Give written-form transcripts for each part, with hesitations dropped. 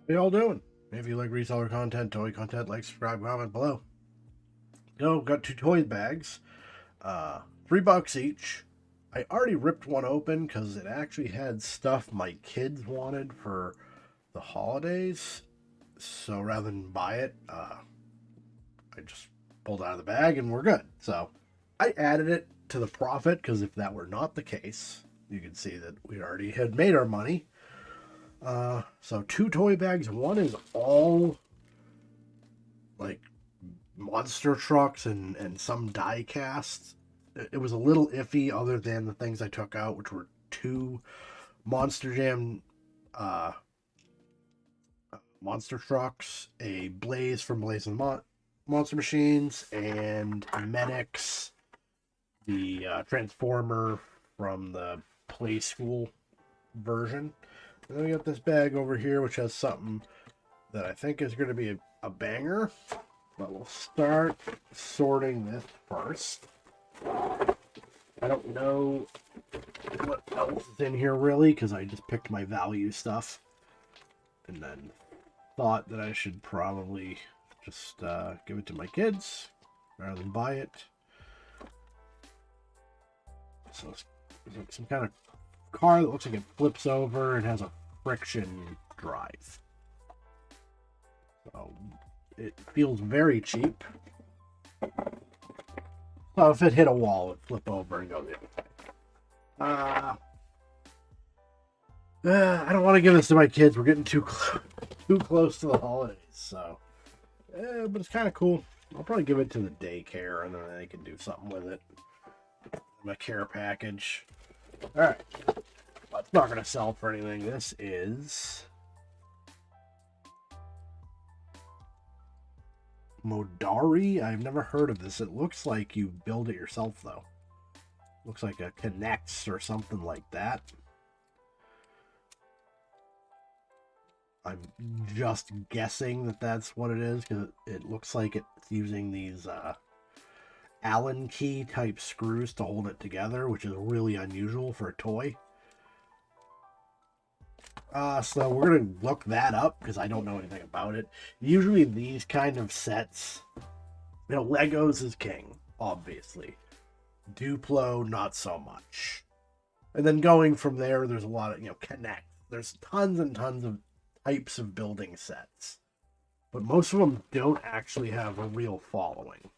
How y'all doing? If you like reseller content, toy content, like, subscribe, comment below. Got two toy bags, $3 each. I already ripped one open because it actually had stuff my kids wanted for the holidays. So rather than buy it, I just pulled it out of the bag and we're good. So I added it to the profit because if that were not the case, you can see that we already had made our money. So two toy bags. One is all like monster trucks and some die casts. It was a little iffy, other than the things I took out, which were two Monster Jam uh, monster trucks, a Blaze from Blaze and Monster Machines, and Menix, the Transformer from the Play School version. And then we got this bag over here, which has something that I think is going to be a banger. But we'll start sorting this first. I don't know what else is in here really, because I just picked my value stuff. And then thought that I should probably just give it to my kids rather than buy it. So it's some kind of car that looks like it flips over and has a friction drive. So it feels very cheap. So if it hit a wall, it'd flip over and go the other way. I don't want to give this to my kids. We're getting too close to the holidays. So, but it's kind of cool. I'll probably give it to the daycare, and then they can do something with it. My care package. All right. Well, it's not going to sell for anything. This is Modari. I've never heard of this. It looks like you build it yourself, though. Looks like a Connects or something like that. I'm just guessing that that's what it is, because it looks like it's using these Allen key type screws to hold it together, which is really unusual for a toy. So we're going to look that up because I don't know anything about it. Usually these kind of sets, Legos is king, obviously. Duplo, not so much. And then going from there, there's a lot of, Connect. There's tons and tons of types of building sets. But most of them don't actually have a real following.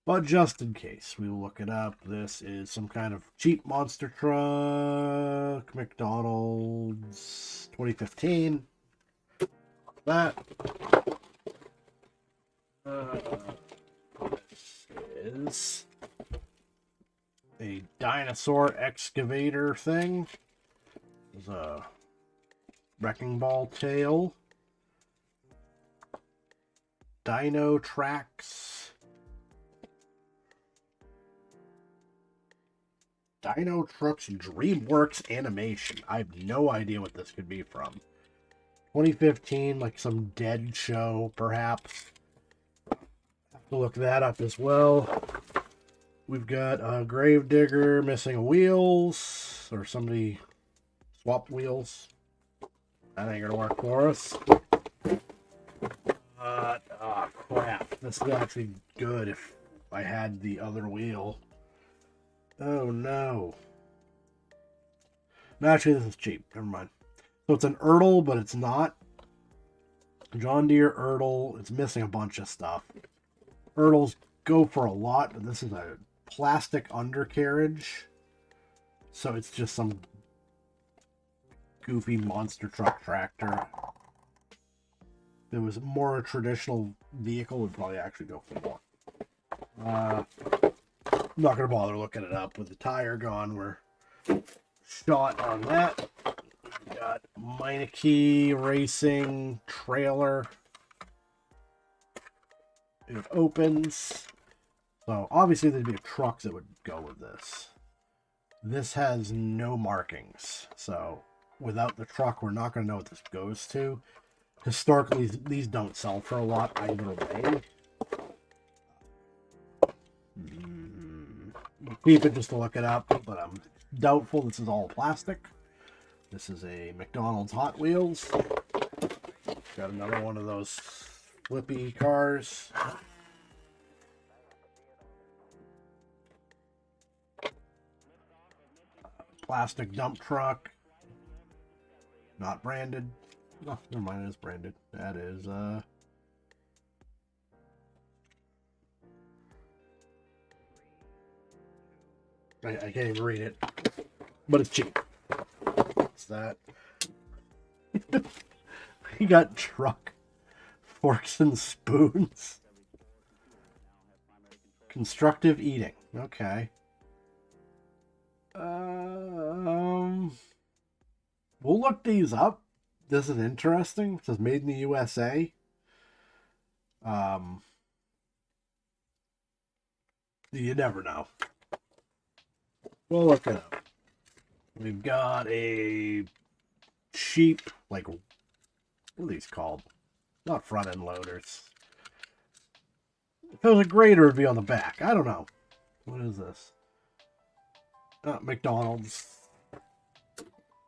But just in case, we will look it up. This is some kind of cheap monster truck, McDonald's, 2015. That. This is a dinosaur excavator thing. There's a wrecking ball tail. Dinotrux. Dinotrux DreamWorks animation. I have no idea what this could be from. 2015, like some dead show, perhaps. Have to look that up as well. We've got a Gravedigger missing wheels, or somebody swapped wheels. That ain't gonna work for us. Crap. This is actually good if I had the other wheel. Oh no. No, actually, this is cheap. Never mind. So it's an Ertl, but it's not. John Deere Ertl. It's missing a bunch of stuff. Ertls go for a lot, but this is a plastic undercarriage. So it's just some goofy monster truck tractor. If it was more a traditional vehicle, it would probably actually go for more. I'm not going to bother looking it up. With the tire gone, we're shot on that. We got Meineke Racing trailer. It opens. So obviously there'd be trucks that would go with this. This has no markings. So without the truck, we're not going to know what this goes to. Historically, these don't sell for a lot either way. Keep it just to look it up, but I'm doubtful this is all plastic. This is a McDonald's Hot Wheels. Got another one of those flippy cars. Plastic dump truck. Not branded. Oh, never mind, it is branded. That is, I can't even read it. But it's cheap. What's that? We got truck. Forks and spoons. Constructive eating. Okay. We'll look these up. This is interesting. It says made in the USA. You never know. We'll look it up. We've got a cheap, like, what are these called? Not front end loaders. If it was a grader, it'd be on the back. I don't know. What is this? McDonald's.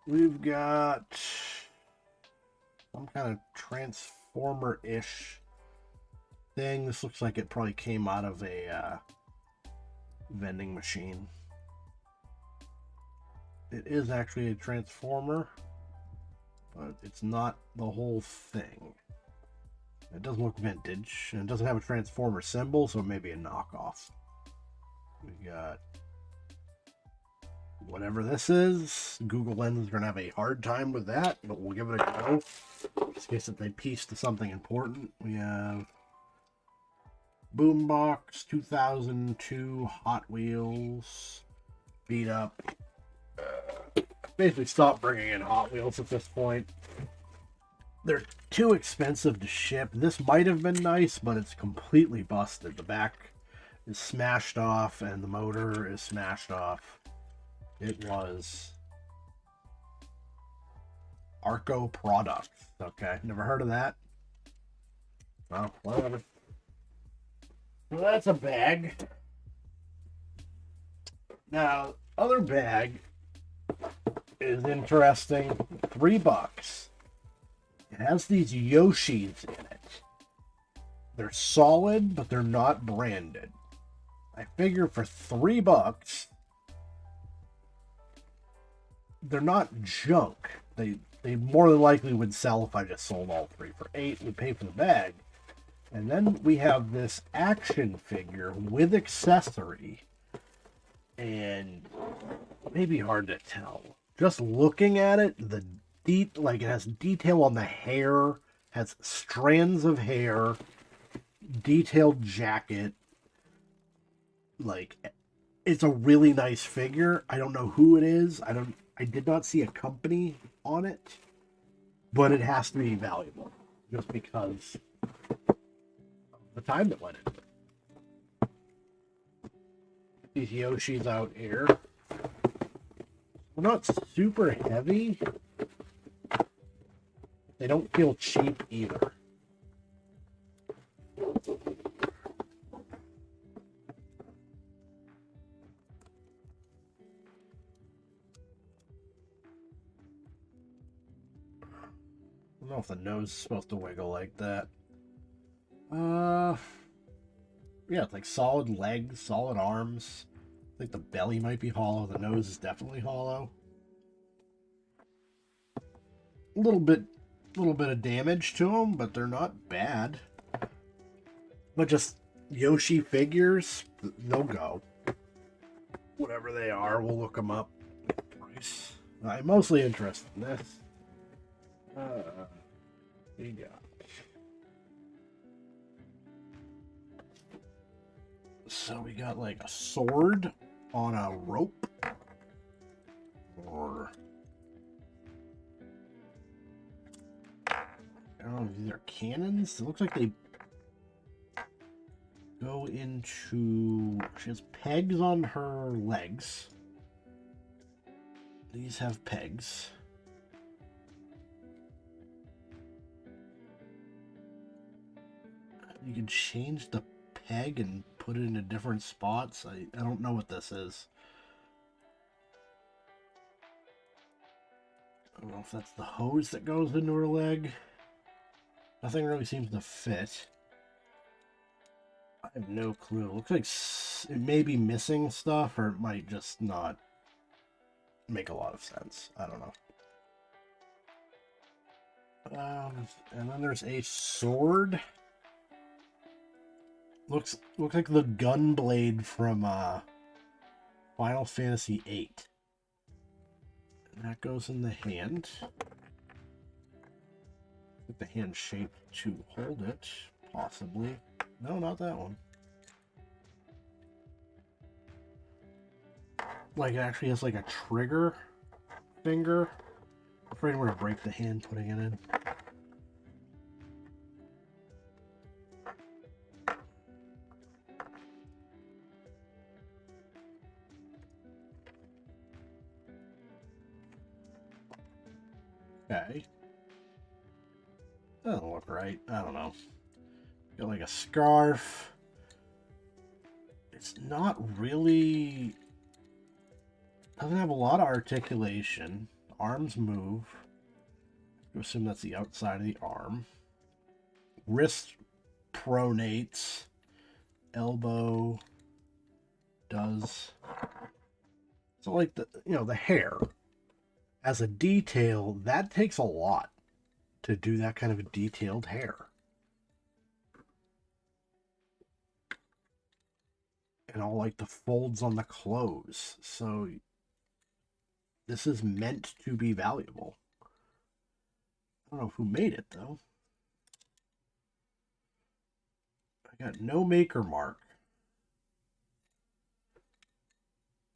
We've got some kind of transformer-ish thing. This looks like it probably came out of a vending machine. It is actually a transformer, but it's not the whole thing. It doesn't look vintage, and it doesn't have a transformer symbol, so it may be a knockoff. We got whatever this is. Google Lens is going to have a hard time with that, but we'll give it a go. Just in case if they piece to something important. We have Boombox 2002 Hot Wheels. Beat up. Basically stopped bringing in Hot Wheels at this point. They're too expensive to ship. This might have been nice, but it's completely busted. The back is smashed off and the motor is smashed off. It was Arco Products. Okay, never heard of that. Well, whatever. So that's a bag. Now, other bag is interesting. $3. It has these Yoshis in it. They're solid, but they're not branded. I figure for $3, they're not junk. They more than likely would sell if I just sold all three. For $8, we pay for the bag. And then we have this action figure with accessory. And maybe hard to tell. Just looking at it, it has detail on the hair, has strands of hair, detailed jacket. Like, it's a really nice figure. I don't know who it is. I did not see a company on it, but it has to be valuable just because of the time that went into it. These Yoshis out here, they're not super heavy. They don't feel cheap either. I don't know if the nose is supposed to wiggle like that. Yeah, it's like solid legs, solid arms. I think the belly might be hollow. The nose is definitely hollow. A little bit of damage to them, but they're not bad. But just Yoshi figures, they'll go. Whatever they are, we'll look them up. Price. I'm mostly interested in this. We got. So we got like a sword on a rope. Or I don't know if these are cannons. It looks like they go into. She has pegs on her legs. These have pegs. You can change the peg and put it into different spots. I don't know what this is. I don't know if that's the hose that goes into her leg. Nothing really seems to fit. I have no clue. It looks like it may be missing stuff, or it might just not make a lot of sense. I don't know. And then there's a sword. Looks like the gun blade from Final Fantasy VIII. And that goes in the hand. Get the hand shape to hold it, possibly. No, not that one. Like, it actually has like a trigger finger. I'm afraid I'm going to break the hand putting it in. Okay. Doesn't look right. I don't know. Got like a scarf. It's not really... Doesn't have a lot of articulation. Arms move. I assume that's the outside of the arm. Wrist pronates. Elbow does. So like the hair as a detail, that takes a lot to do that kind of a detailed hair. And all like the folds on the clothes. So this is meant to be valuable. I don't know who made it though. I got no maker mark.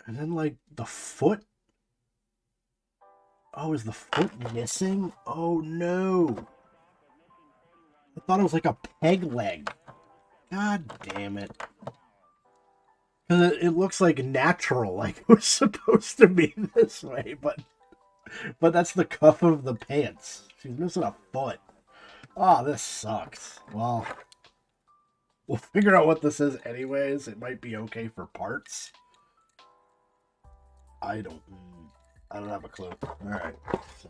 And then like the foot. Oh, is the foot missing? Oh no. I thought it was like a peg leg. God damn it. Because it looks like natural, like it was supposed to be this way, but that's the cuff of the pants. She's missing a foot. Oh, this sucks. Well, we'll figure out what this is anyways. It might be okay for parts. I don't have a clue. Alright, so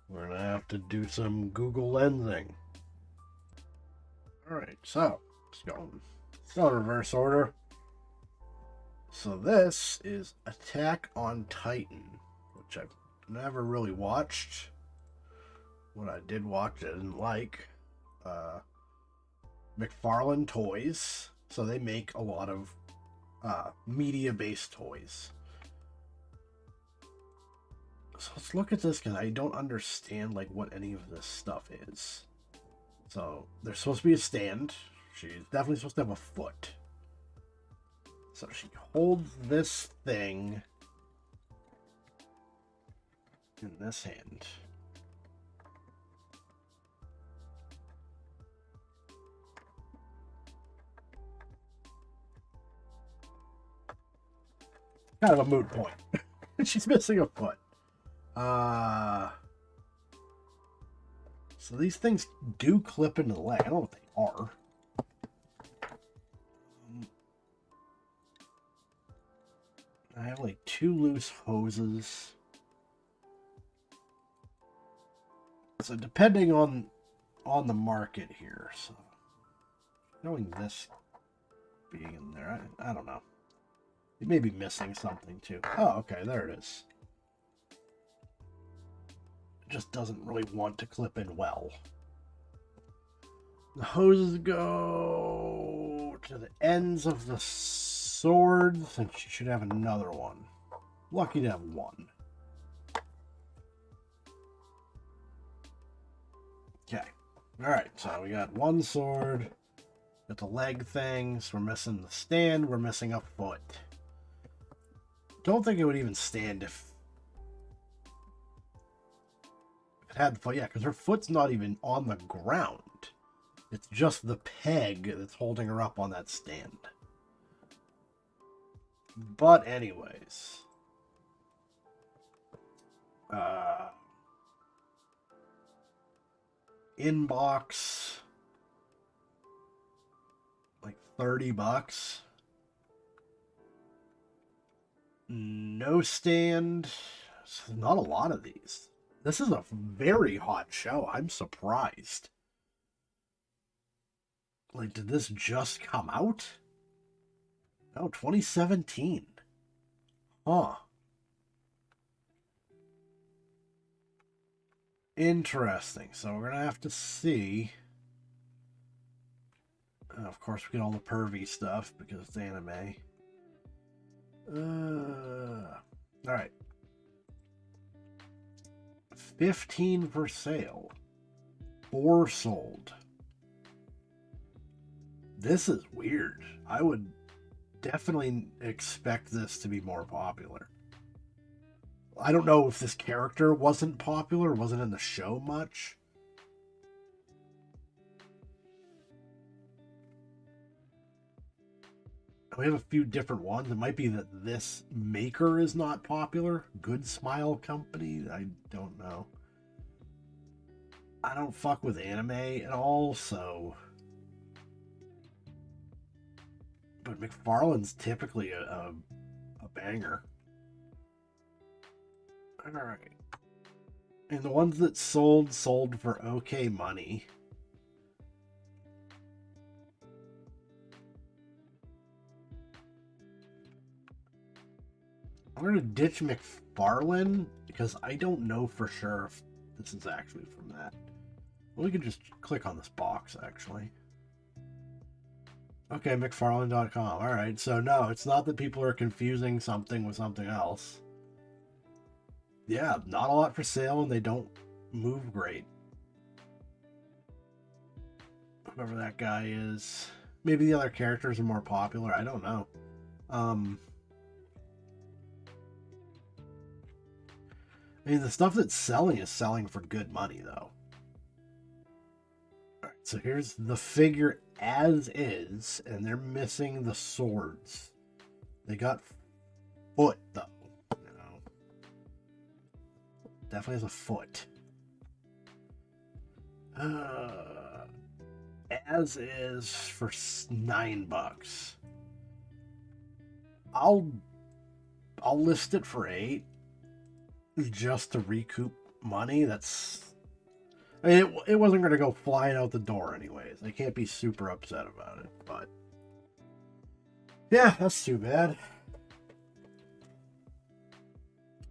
we're gonna have to do some Google lensing. Alright, so let's go in reverse order. So this is Attack on Titan, which I've never really watched. What I did watch, I didn't like. McFarlane Toys. So they make a lot of media-based toys. So let's look at this because I don't understand like what any of this stuff is. So there's supposed to be a stand. She's definitely supposed to have a foot. So she holds this thing in this hand. Kind of a moot point. She's missing a foot. So these things do clip into the leg. I don't know what they are. I have like 2 loose hoses. So depending on the market here, so knowing this being in there, I don't know. It may be missing something too. Oh, okay, there it is. It just doesn't really want to clip in well. The hoses go to the ends of the sword. Think she should have another one. Lucky to have one. Okay. Alright, so we got one sword. Got the leg things. We're missing the stand. We're missing a foot. Don't think it would even stand if it had the foot. Yeah, because her foot's not even on the ground. It's just the peg that's holding her up on that stand. But anyways. Inbox. Like $30. No stand. Not a lot of these. This is a very hot show. I'm surprised. Like, did this just come out? Oh, 2017. Huh. Interesting. So we're gonna have to see. Of course, we get all the pervy stuff because it's anime. All right. 15 for sale. 4 sold. This is weird. I would definitely expect this to be more popular. I don't know if this character wasn't popular, wasn't in the show much. We have a few different ones. It might be that this maker is not popular. Good Smile Company? I don't know. I don't fuck with anime at all, so... But McFarlane's typically a banger. Alright. And the ones that sold for okay money. I'm going to ditch McFarlane because I don't know for sure if this is actually from that. Well, we can just click on this box, actually. Okay, McFarlane.com. Alright, so no, it's not that people are confusing something with something else. Yeah, not a lot for sale, and they don't move great. Whoever that guy is. Maybe the other characters are more popular. I don't know. I mean, the stuff that's selling is selling for good money, though. Alright, so here's the figure as is, and they're missing the swords. They got foot, though. You know. Definitely has a foot. As is for $9. I'll list it for $8 just to recoup money. That's, I mean, it wasn't going to go flying out the door anyways. I can't be super upset about it, but yeah, that's too bad.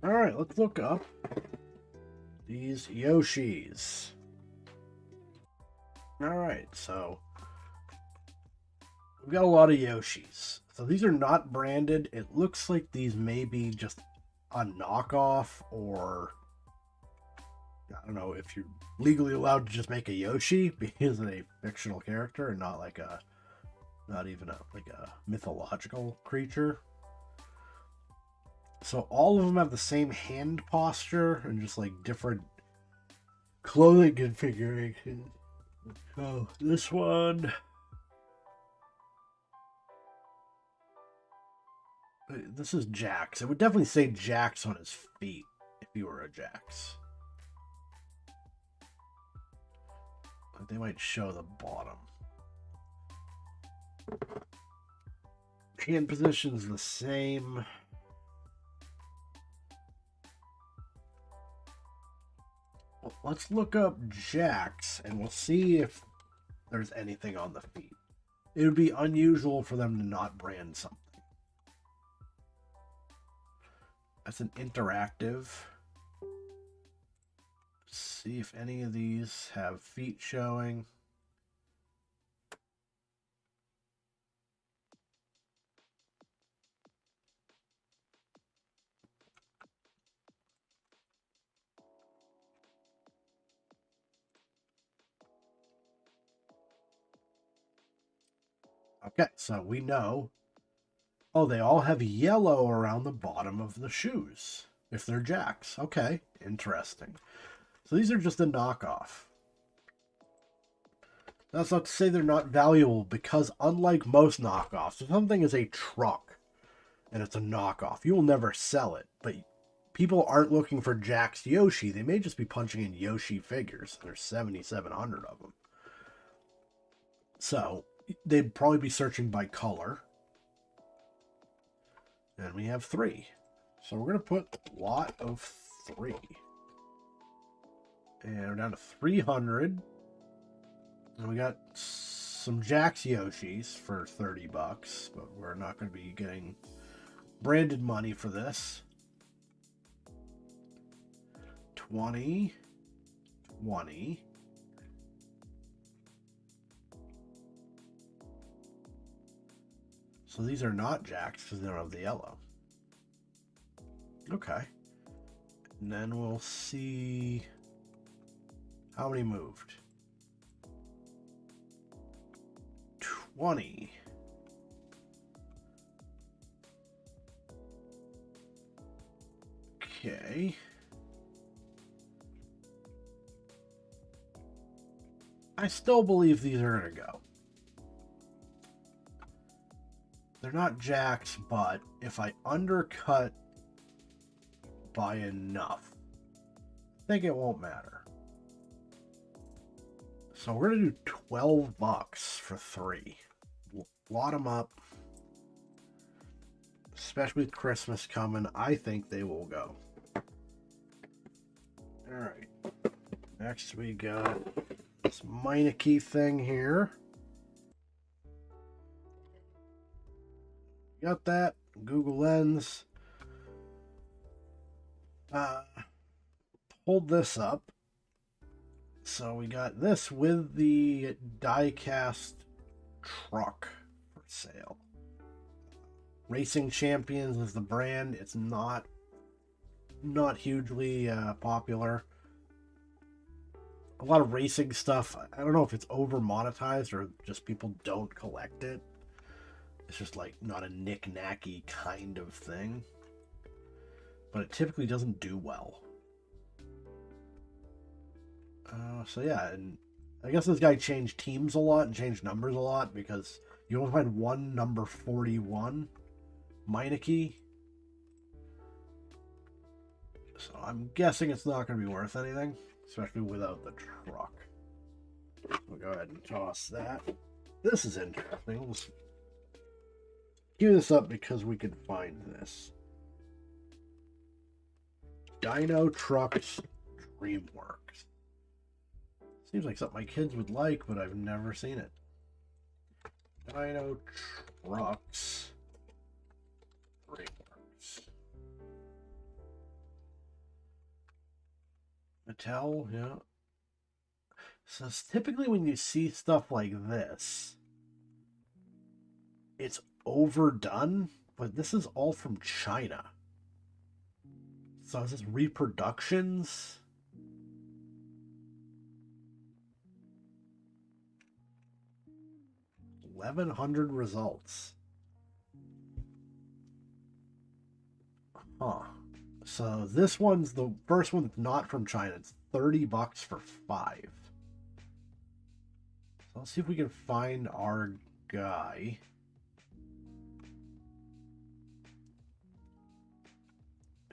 All right, let's look up these Yoshis. All right, so we've got a lot of Yoshis. So these are not branded. It looks like these may be just a knockoff, or I don't know if you're legally allowed to just make a Yoshi because of a fictional character and not like a, not even a like a mythological creature. So all of them have the same hand posture and just like different clothing configurations. Oh, this one. This is Jax. It would definitely say Jax on his feet if he were a Jax. But they might show the bottom. Hand position's the same. Well, let's look up Jax and we'll see if there's anything on the feet. It would be unusual for them to not brand something. That's an interactive. See if any of these have feet showing. Okay, so we know. Oh, they all have yellow around the bottom of the shoes. If they're Jax. Okay, interesting. So these are just a knockoff. That's not to say they're not valuable, because unlike most knockoffs, if something is a truck and it's a knockoff, you will never sell it. But people aren't looking for Jax Yoshi. They may just be punching in Yoshi figures. There's 7,700 of them. So they'd probably be searching by color. And we have 3. So we're going to put lot of 3. And we're down to 300. And we got some Jax Yoshis for 30 bucks, but we're not going to be getting branded money for this. 20, 20. So these are not Jax because they don't have the yellow. Okay. And then we'll see how many moved. 20. Okay. I still believe these are going to go. They're not Jax, but if I undercut by enough, I think it won't matter. So we're going to do 12 bucks for 3. Lot them up. Especially with Christmas coming, I think they will go. Alright. Next we got this Meineke thing here. Got that. Google Lens. Hold this up. So we got this with the die-cast truck for sale. Racing Champions is the brand. It's not hugely popular. A lot of racing stuff, I don't know if it's over monetized or just people don't collect it. It's just like not a knick-knacky kind of thing. But it typically doesn't do well. So yeah, and I guess this guy changed teams a lot and changed numbers a lot because you only find one number 41 Meineke. So I'm guessing it's not going to be worth anything, especially without the truck. We'll go ahead and toss that. This is interesting. We'll just queue this up because we can find this. Dinotrux DreamWorks. Seems like something my kids would like, but I've never seen it. Dinotrux DreamWorks. Mattel, yeah. So typically when you see stuff like this, it's overdone, but this is all from China. So is this reproductions? 1,100 results. Huh. So this one's the first one that's not from China. It's 30 bucks for 5. So let's see if we can find our guy.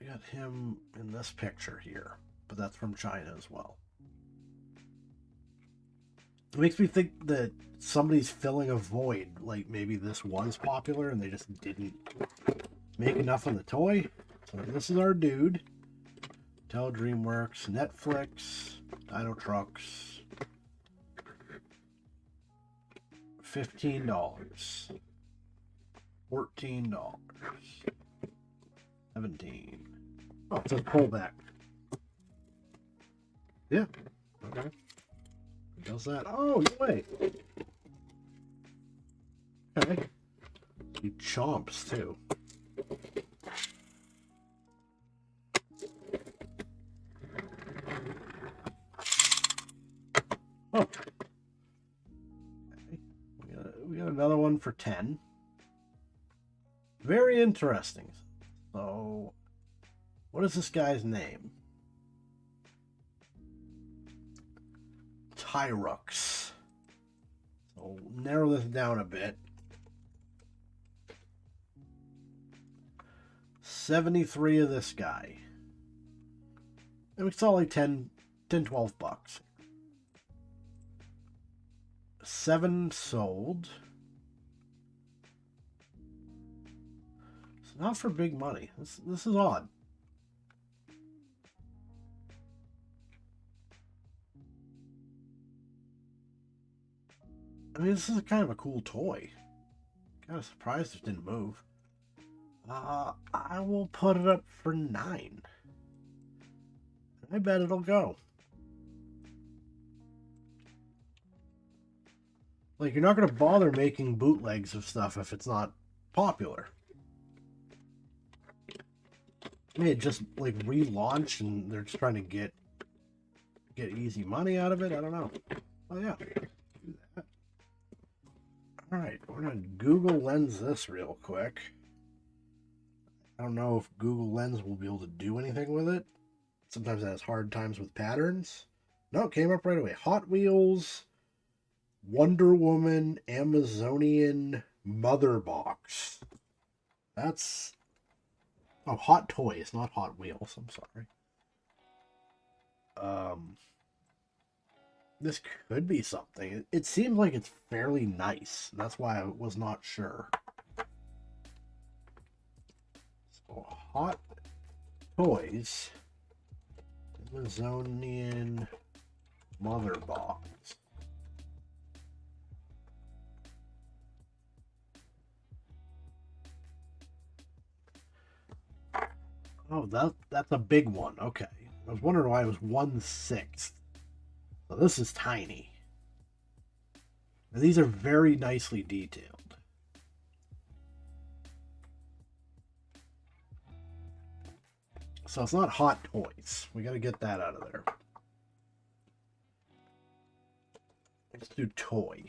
We got him in this picture here, but that's from China as well. It makes me think that somebody's filling a void. Like maybe this was popular and they just didn't make enough of the toy. So this is our dude. Mattel, DreamWorks, Netflix, Dinotrux. $15. $14. 17. Oh, it's a pullback. Yeah. Okay. Does that? Oh, no way. Okay. He chomps too. Oh. Okay. We got another one for 10. Very interesting. So, what is this guy's name? Dinotrux. So narrow this down a bit. 73 of this guy. And we saw like 10, 12 bucks. 7 sold. It's not for big money. This is odd. I mean, this is kind of a cool toy. Kind of surprised it didn't move. I will put it up for 9. I bet it'll go. Like, you're not going to bother making bootlegs of stuff if it's not popular. I mean, it just, like, relaunched and they're just trying to get easy money out of it. I don't know. Oh, yeah. Alright, we're going to Google Lens this real quick. I don't know if Google Lens will be able to do anything with it. Sometimes it has hard times with patterns. No, it came up right away. Hot Wheels, Wonder Woman, Amazonian Mother Box. That's... Oh, Hot Toys, not Hot Wheels. I'm sorry. This could be something. It seems like it's fairly nice. That's why I was not sure. So, Hot Toys, Amazonian Mother Box. Oh, that's a big one. Okay. I was wondering why it was 1/6. So this is tiny. And these are very nicely detailed. So it's not Hot Toys. We got to get that out of there. Let's do toy.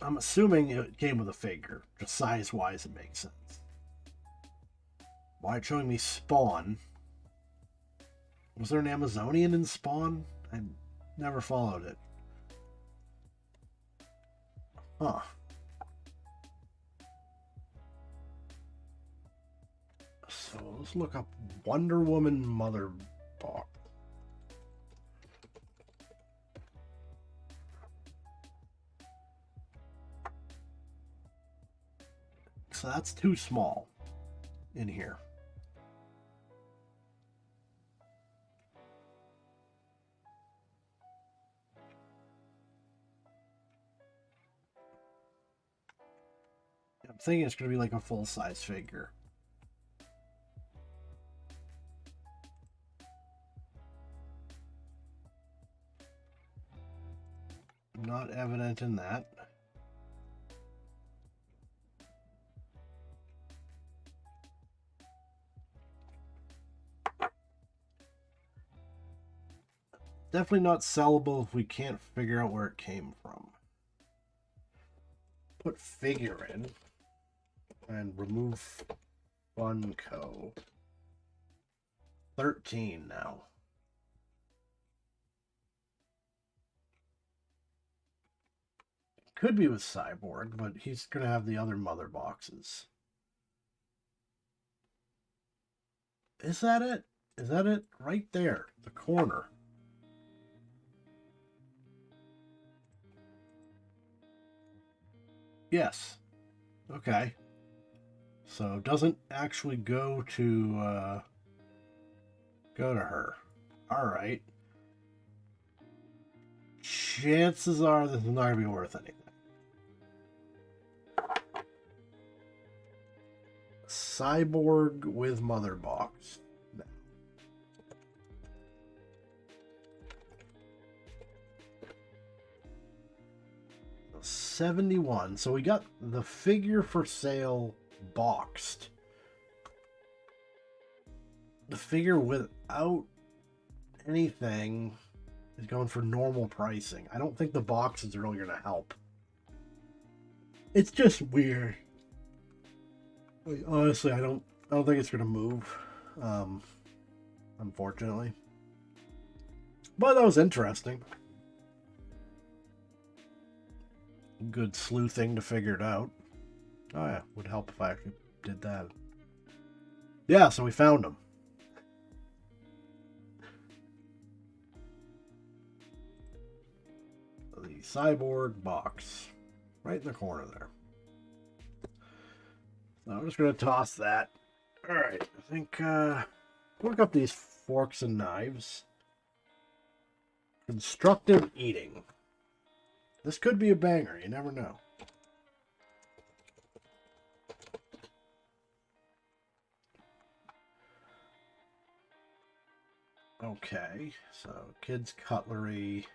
I'm assuming it came with a figure. Just size-wise, it makes sense. Why it's showing me Spawn? Was there an Amazonian in Spawn? I never followed it. Huh. So let's look up Wonder Woman Mother Box. So that's too small in here. I'm thinking it's going to be like a full-size figure. Not evident in that. Definitely not sellable if we can't figure out where it came from. Put figure in and remove Funko. 13 now. Could be with Cyborg, but he's going to have the other mother boxes. Is that it? Is that it? Right there, the corner. Yes. Okay. So it doesn't actually go to her. All right. Chances are this is not going to be worth anything. Cyborg with mother box. No. 71. So we got the figure for sale boxed. The figure without anything is going for normal pricing. I don't think the boxes are really going to help. It's just weird. Like, honestly, I don't think it's going to move. Unfortunately. But that was interesting. Good sleuthing to figure it out. Oh yeah, would help if I actually did that. Yeah, so we found them. The Cyborg box. Right in the corner there. So I'm just going to toss that. Alright, I think, look up these forks and knives. Constructive eating. This could be a banger, you never know. Okay, so kids' cutlery.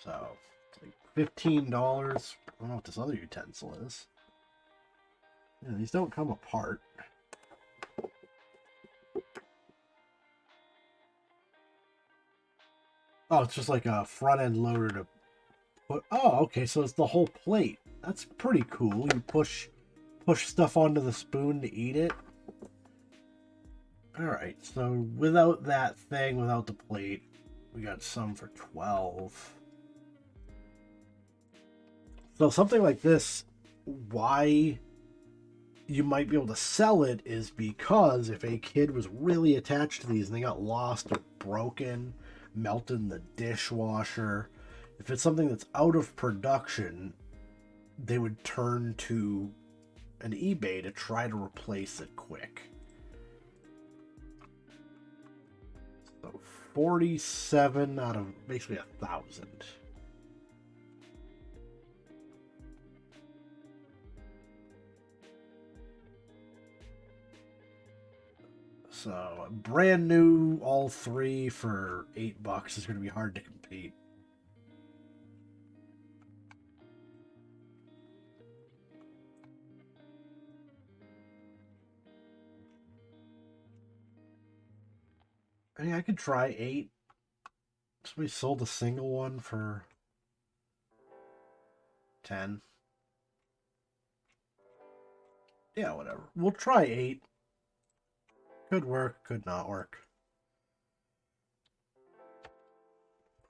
So, it's like $15. I don't know what this other utensil is. Yeah, these don't come apart. Oh, it's just like a front end loader to put. Oh, okay, so it's the whole plate. That's pretty cool. You push stuff onto the spoon to eat it. All right, so without that thing, without the plate, we got some for 12. So something like this, why you might be able to sell it is because if a kid was really attached to these and they got lost or broken, melted in the dishwasher, if it's something that's out of production, they would turn to an eBay to try to replace it quick. So 47 out of basically 1,000. So brand new, all three for $8 is going to be hard to compete. I mean, I could try 8. Somebody sold a single one for 10. Yeah, whatever. We'll try 8. Could work, could not work.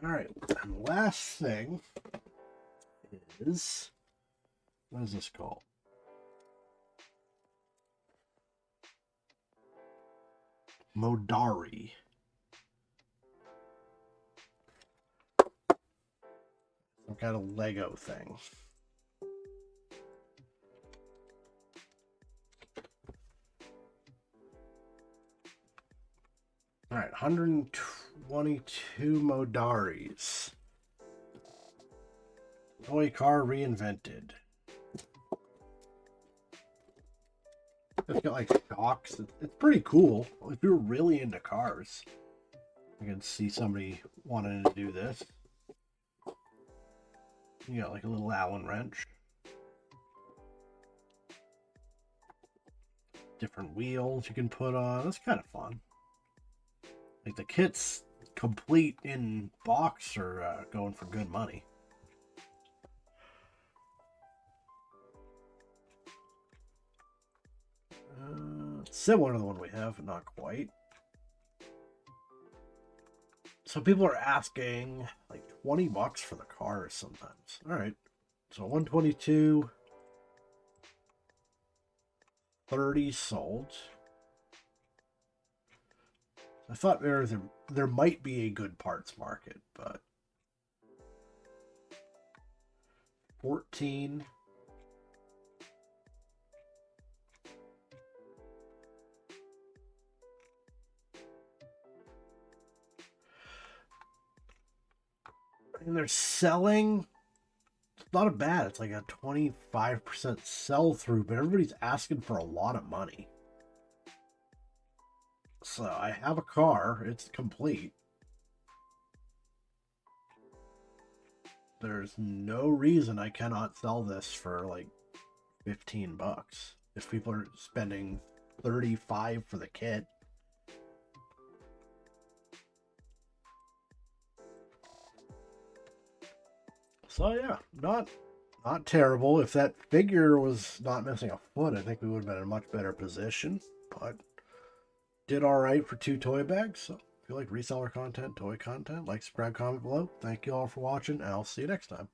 Alright, and the last thing is... What is this called? Modari. Some kind of Lego thing. All right, 122 Modaris. Toy car reinvented. It's got like shocks. It's pretty cool. If you're really into cars, I can see somebody wanting to do this. You got like a little Allen wrench. Different wheels you can put on. That's kind of fun. Like the kits complete in box are going for good money. Similar to the one we have, but not quite. So people are asking like $20 for the cars sometimes. All right, so 122, 30 sold. I thought there might be a good parts market, but 14. And they're selling. It's not bad. It's like a 25% sell through, but everybody's asking for a lot of money. So I have a car. It's complete. There's no reason I cannot sell this for like $15. If people are spending $35 for the kit. So yeah, not terrible. If that figure was not missing a foot, I think we would have been in a much better position. But did all right for 2 toy bags. So if you like reseller content, toy content, like, subscribe, comment below. Thank you all for watching, and I'll see you next time.